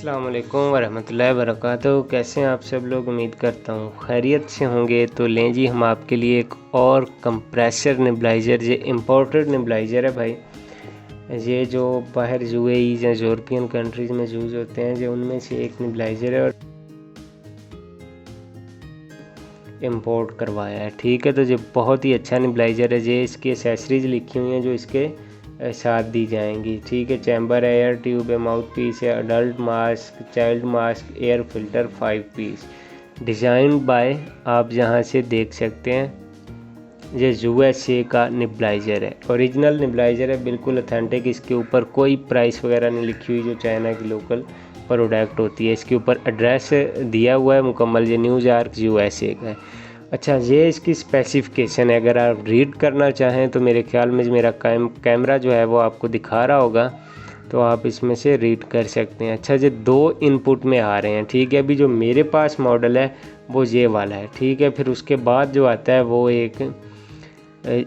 अस्सलाम वालेकुम वरहमतुल्लाहि वबरकातुहू। कैसे हैं आप सब लोग? उम्मीद करता हूँ खैरियत से होंगे। तो लें जी, हम आपके लिए एक और कंप्रेसर नेबुलाइज़र, ये इम्पोर्टेड नेबुलाइज़र है भाई। ये जो बाहर यूएई या यूरोपियन कंट्रीज़ में यूज़ होते हैं, जो उनमें से एक नेबुलाइज़र है और इंपोर्ट करवाया है। ठीक है, तो ये बहुत ही अच्छा नेबुलाइज़र है। ये इसकी एसेसरीज़ लिखी हुई हैं जो इसके साथ दी जाएंगी। ठीक है, चैम्बर है, एयर ट्यूब है, माउथ पीस है, adult mask, child mask, air filter 5 piece. Design by, आप यहाँ से देख सकते हैं, ये यूएसए का नेबुलाइज़र है। ओरिजिनल नेबुलाइज़र है, बिल्कुल ऑथेंटिक। इसके ऊपर कोई प्राइस वगैरह नहीं लिखी हुई जो चाइना की लोकल प्रोडक्ट होती है। इसके ऊपर एड्रेस दिया हुआ है मुकम्मल, ये न्यूयॉर्क यूएसए का है। अच्छा, ये इसकी स्पेसिफिकेशन है। अगर आप रीड करना चाहें तो मेरे ख्याल में मेरा कैमरा जो है वो आपको दिखा रहा होगा, तो आप इसमें से रीड कर सकते हैं। अच्छा, ये 2 इनपुट में आ रहे हैं। ठीक है, अभी जो मेरे पास मॉडल है वो ये वाला है। ठीक है, फिर उसके बाद जो आता है वो एक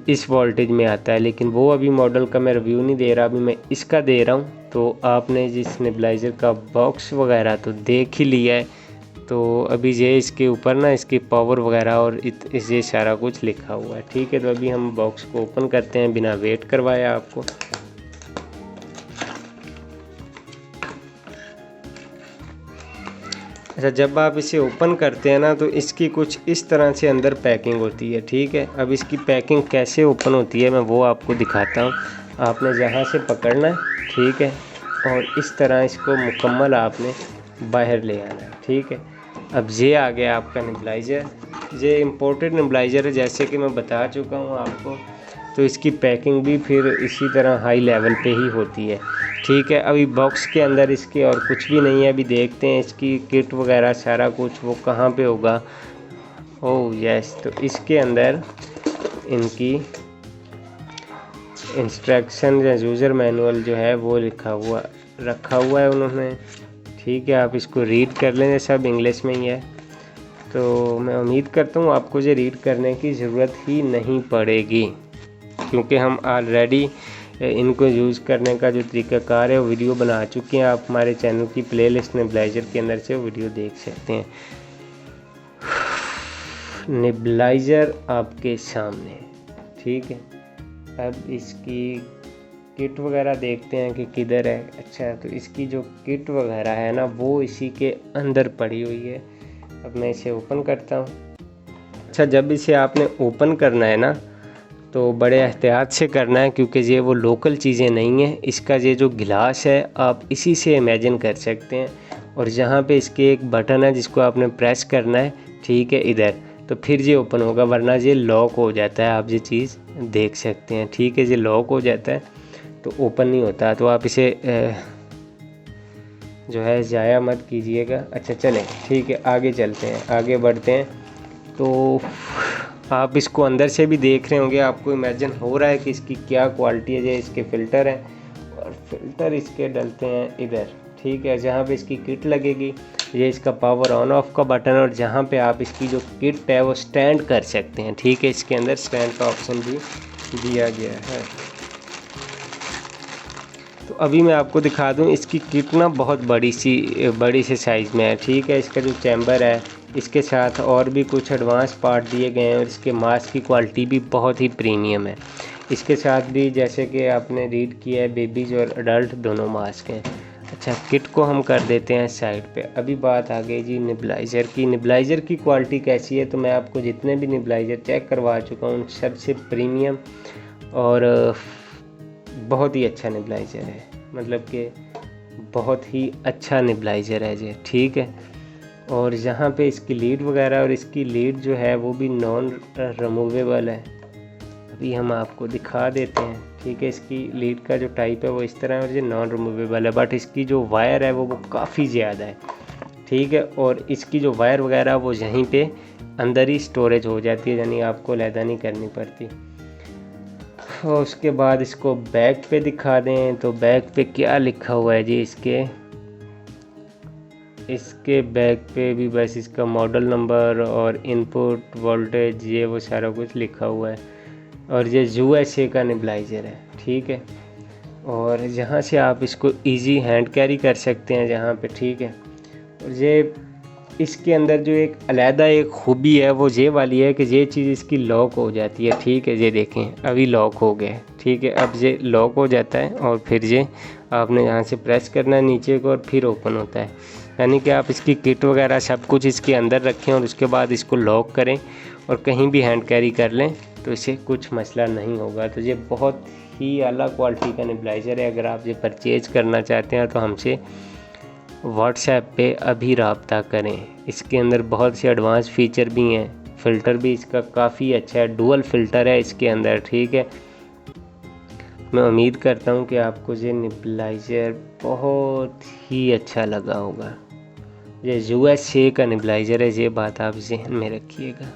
इस वोल्टेज में आता है, लेकिन वो अभी मॉडल का मैं रिव्यू नहीं दे रहा, अभी मैं इसका दे रहा हूँ। तो आपने जिस नेबुलाइज़र का बॉक्स वगैरह तो देख ही लिया है, तो अभी ये इसके ऊपर ना इसकी पावर वगैरह और ये सारा कुछ लिखा हुआ है। ठीक है, तो अभी हम बॉक्स को ओपन करते हैं बिना वेट करवाए आपको। अच्छा, जब आप इसे ओपन करते हैं ना, तो इसकी कुछ इस तरह से अंदर पैकिंग होती है। ठीक है, अब इसकी पैकिंग कैसे ओपन होती है मैं वो आपको दिखाता हूँ। आपने जहाँ से पकड़ना है, ठीक है, और इस तरह इसको मुकम्मल आपने बाहर ले आना है। ठीक है, अब ये आ गया आपका नेबुलाइज़र। ये इम्पोर्टेड नेबुलाइज़र है, जैसे कि मैं बता चुका हूँ आपको। तो इसकी पैकिंग भी फिर इसी तरह हाई लेवल पे ही होती है। ठीक है, अभी बॉक्स के अंदर इसके और कुछ भी नहीं है। अभी देखते हैं इसकी किट वगैरह सारा कुछ वो कहाँ पे होगा। ओह यस, तो इसके अंदर इनकी इंस्ट्रक्शन या यूज़र मैनुअल जो है वो रखा हुआ है उन्होंने। ठीक है, आप इसको रीड कर लें, सब इंग्लिश में ही है। तो मैं उम्मीद करता हूँ आपको ये रीड करने की ज़रूरत ही नहीं पड़ेगी, क्योंकि हम ऑलरेडी इनको यूज़ करने का जो तरीक़ाकार है वो वीडियो बना चुके हैं। आप हमारे चैनल की प्लेलिस्ट नेबुलाइज़र के अंदर से वीडियो देख सकते हैं। नेबुलाइज़र आपके सामने। ठीक है, अब इसकी किट वगैरह देखते हैं कि किधर है। अच्छा, तो इसकी जो किट वगैरह है ना वो इसी के अंदर पड़ी हुई है। अब मैं इसे ओपन करता हूँ। अच्छा, जब इसे आपने ओपन करना है ना, तो बड़े एहतियात से करना है, क्योंकि ये वो लोकल चीज़ें नहीं हैं। इसका ये जो गिलास है आप इसी से इमेजिन कर सकते हैं, और यहाँ पे इसके एक बटन है जिसको आपने प्रेस करना है। ठीक है, इधर, तो फिर ये ओपन होगा, वरना ये लॉक हो जाता है। आप ये चीज़ देख सकते हैं। ठीक है, ये लॉक हो जाता है तो ओपन नहीं होता। तो आप इसे जो है ज़ाया मत कीजिएगा। अच्छा चलें, ठीक है, आगे चलते हैं, आगे बढ़ते हैं। तो आप इसको अंदर से भी देख रहे होंगे, आपको इमेजिन हो रहा है कि इसकी क्या क्वालिटी है। ये इसके फ़िल्टर हैं, और फिल्टर इसके डलते हैं इधर। ठीक है, जहाँ पे इसकी किट लगेगी, ये इसका पावर ऑन ऑफ का बटन है, और जहाँ पे आप इसकी जो किट है वो स्टैंड कर सकते हैं। ठीक है, इसके अंदर स्टैंड का ऑप्शन भी दिया गया है। तो अभी मैं आपको दिखा दूं, इसकी किट ना बहुत बड़ी से साइज़ में है। ठीक है, इसका जो चैम्बर है, इसके साथ और भी कुछ एडवांस पार्ट दिए गए हैं, और इसके मास्क की क्वालिटी भी बहुत ही प्रीमियम है। इसके साथ भी जैसे कि आपने रीड किया है, बेबीज़ और अडल्ट दोनों मास्क हैं। अच्छा, किट को हम कर देते हैं साइड पे। अभी बात आ गई जी नेबुलाइज़र की। नेबुलाइज़र की क्वालिटी कैसी है, तो मैं आपको जितने भी नेबुलाइज़र चेक करवा चुका हूँ सबसे प्रीमियम और बहुत ही अच्छा नेबुलाइज़र है। मतलब कि बहुत ही अच्छा नेबुलाइज़र है ये। ठीक है, और यहाँ पे इसकी लीड वगैरह, और इसकी लीड जो है वो भी नॉन रिमूवेबल है। अभी हम आपको दिखा देते हैं। ठीक है, इसकी लीड का जो टाइप है वो इस तरह है, और ये नॉन रिमूवेबल है। बट इसकी जो वायर है वो काफ़ी ज़्यादा है। ठीक है, और इसकी जो वायर वगैरह वो यहीं पे अंदर ही स्टोरेज हो जाती है, यानी आपको अलहदा नहीं करनी पड़ती। और उसके बाद इसको बैक पे दिखा दें, तो बैक पे क्या लिखा हुआ है जी। इसके बैक पे भी बस इसका मॉडल नंबर और इनपुट वोल्टेज, ये वो सारा कुछ लिखा हुआ है। और ये यूएसए का नेबुलाइज़र है। ठीक है, और जहाँ से आप इसको इजी हैंड कैरी कर सकते हैं जहाँ पे, ठीक है। और ये इसके अंदर जो एक अलहदा एक खूबी है वो ये वाली है कि ये चीज़ इसकी लॉक हो जाती है, ठीक है। ये देखें अभी लॉक हो गया है, ठीक है। अब ये लॉक हो जाता है और फिर ये आपने यहाँ से प्रेस करना है नीचे को और फिर ओपन होता है। यानी कि आप इसकी किट वगैरह सब कुछ इसके अंदर रखें और उसके बाद इसको लॉक करें और कहीं भी हैंड कैरी कर लें तो इसे कुछ मसला नहीं होगा। तो ये बहुत ही अलग क्वालिटी का नेबुलाइज़र है। अगर आप ये परचेज़ करना चाहते हैं तो हमसे व्हाट्सएप पे अभी रब्ता करें। इसके अंदर बहुत से एडवांस फीचर भी हैं, फ़िल्टर भी इसका काफ़ी अच्छा है, डुअल फ़िल्टर है इसके अंदर, ठीक है। मैं उम्मीद करता हूँ कि आपको ये नेबुलाइज़र बहुत ही अच्छा लगा होगा। ये USA का नेबुलाइज़र है, ये बात आप ज़हन में रखिएगा।